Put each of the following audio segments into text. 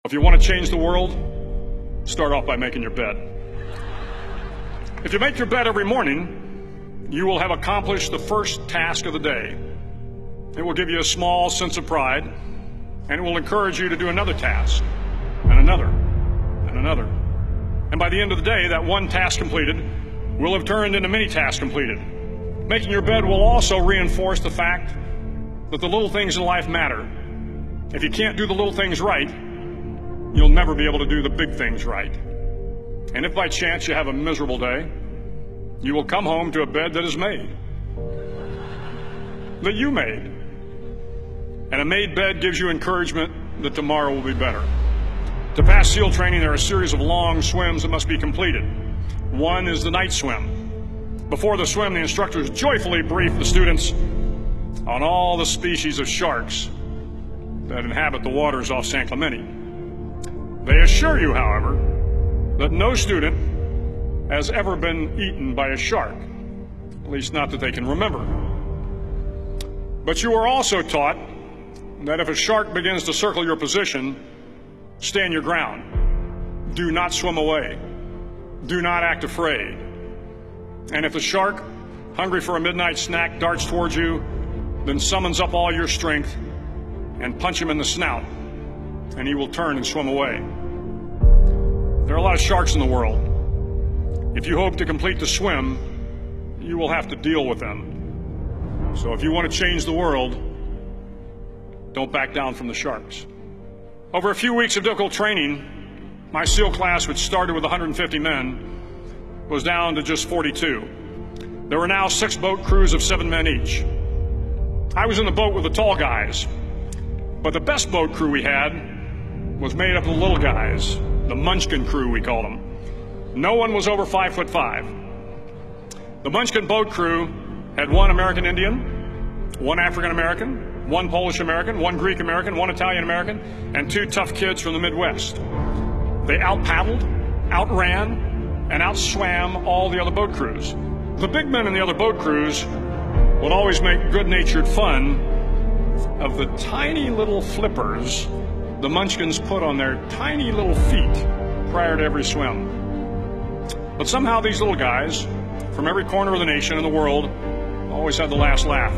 If you want to change the world, start off by making your bed. If you make your bed every morning, you will have accomplished the first task of the day. It will give you a small sense of pride, and it will encourage you to do another task, and another, and another. And by the end of the day, that one task completed will have turned into many tasks completed. Making your bed will also reinforce the fact that the little things in life matter. If you can't do the little things right, you'll never be able to do the big things right. And if by chance you have a miserable day, you will come home to a bed that is made, that you made. And a made bed gives you encouragement that tomorrow will be better. To pass SEAL training, there are a series of long swims that must be completed. One is the night swim. Before the swim, the instructors joyfully brief the students on all the species of sharks that inhabit the waters off San Clemente. They assure you, however, that no student has ever been eaten by a shark, at least not that they can remember. But you are also taught that if a shark begins to circle your position, stand your ground. Do not swim away. Do not act afraid. And if the shark, hungry for a midnight snack, darts towards you, then summons up all your strength and punch him in the snout, and he will turn and swim away. There are a lot of sharks in the world. If you hope to complete the swim, you will have to deal with them. So if you want to change the world, don't back down from the sharks. Over a few weeks of difficult training, my SEAL class, which started with 150 men, was down to just 42. There were now 6 boat crews of 7 men each. I was in the boat with the tall guys, but the best boat crew we had was made up of the little guys, the Munchkin crew, we called them. No one was over 5'5". The Munchkin boat crew had 1 American Indian, 1 African American, 1 Polish American, 1 Greek American, 1 Italian American, and 2 tough kids from the Midwest. They out-paddled, outran, and outswam all the other boat crews. The big men in the other boat crews would always make good-natured fun of the tiny little flippers the Munchkins put on their tiny little feet prior to every swim. But somehow these little guys from every corner of the nation and the world always had the last laugh,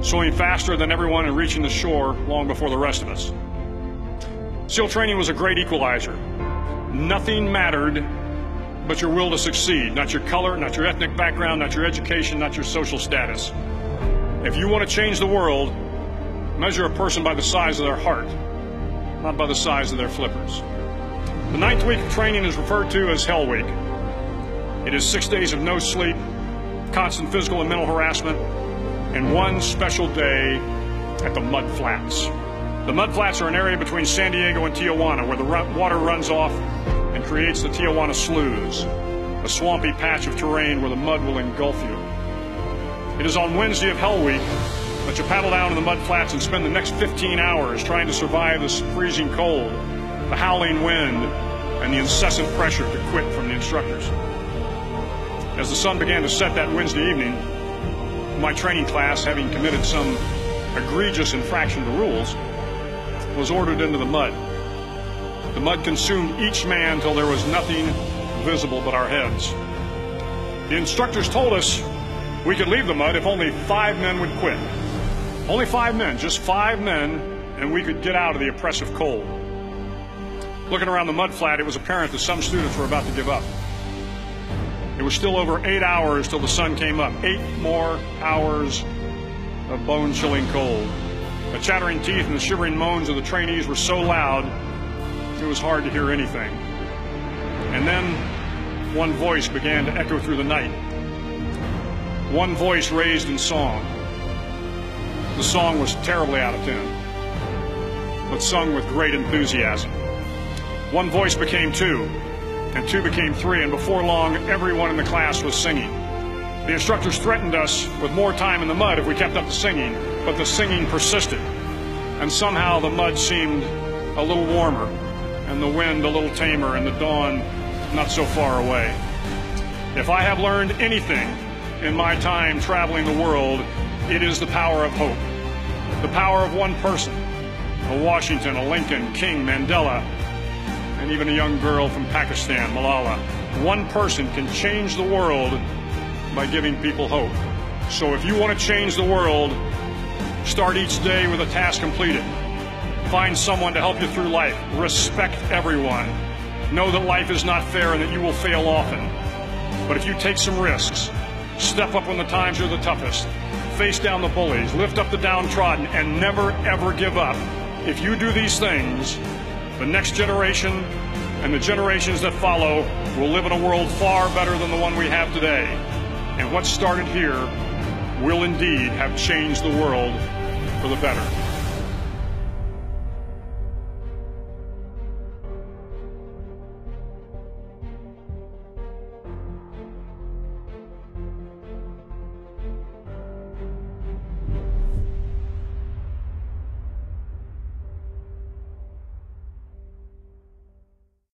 swimming faster than everyone and reaching the shore long before the rest of us. SEAL training was a great equalizer. Nothing mattered but your will to succeed, not your color, not your ethnic background, not your education, not your social status. If you want to change the world, measure a person by the size of their heart, not by the size of their flippers. The 9th week of training is referred to as Hell Week. It is 6 days of no sleep, constant physical and mental harassment, and 1 special day at the Mud Flats. The Mud Flats are an area between San Diego and Tijuana where the water runs off and creates the Tijuana Sloughs, a swampy patch of terrain where the mud will engulf you. It is on Wednesday of Hell Week that you paddle down to the Mud Flats and spend the next 15 hours trying to survive this freezing cold, the howling wind, and the incessant pressure to quit from the instructors. As the sun began to set that Wednesday evening, my training class, having committed some egregious infraction to rules, was ordered into the mud. The mud consumed each man till there was nothing visible but our heads. The instructors told us we could leave the mud if only 5 men would quit. Only 5 men, just 5 men, and we could get out of the oppressive cold. Looking around the mud flat, it was apparent that some students were about to give up. It was still over 8 hours till the sun came up. 8 more hours of bone-chilling cold. The chattering teeth and the shivering moans of the trainees were so loud, it was hard to hear anything. And then one voice began to echo through the night. One voice raised in song. The song was terribly out of tune, but sung with great enthusiasm. One voice became 2, and 2 became 3, and before long, everyone in the class was singing. The instructors threatened us with more time in the mud if we kept up the singing, but the singing persisted, and somehow the mud seemed a little warmer, and the wind a little tamer, and the dawn not so far away. If I have learned anything in my time traveling the world, it is the power of hope, the power of one person, a Washington, a Lincoln, King, Mandela, and even a young girl from Pakistan, Malala. One person can change the world by giving people hope. So if you want to change the world, start each day with a task completed. Find someone to help you through life. Respect everyone. Know that life is not fair and that you will fail often. But if you take some risks, step up when the times are the toughest, face down the bullies, lift up the downtrodden, and never ever give up. If you do these things, the next generation and the generations that follow will live in a world far better than the one we have today. And what started here will indeed have changed the world for the better.